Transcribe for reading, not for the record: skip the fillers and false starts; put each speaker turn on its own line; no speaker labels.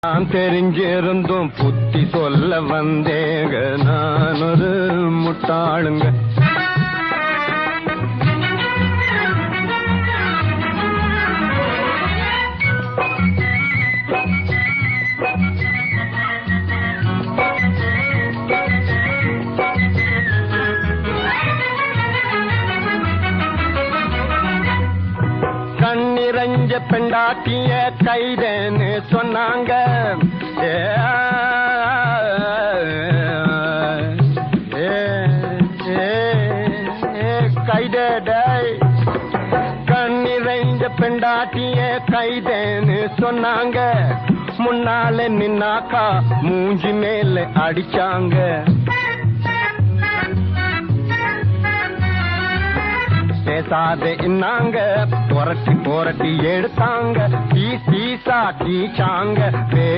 நான் தெரிஞ்சிருந்தும் புத்தி சொல்ல வந்தேங்க, நான் ஒரு முட்டாளுங்க. கண்ணிரஞ்ச பெண்டாட்டிய கைதேன்னு சொன்னாங்க. கைதே கண்ணிரஞ்ச பெண்டாட்டிய கைதேன்னு சொன்னாங்க. முன்னால நின்னாக்கா மூஞ்சி மேல அடிச்சாங்க. பேசாதே இன்னாங்க, புரட்டி புரட்டி எடுத்தாங்க, பீசா கீச்சாங்க.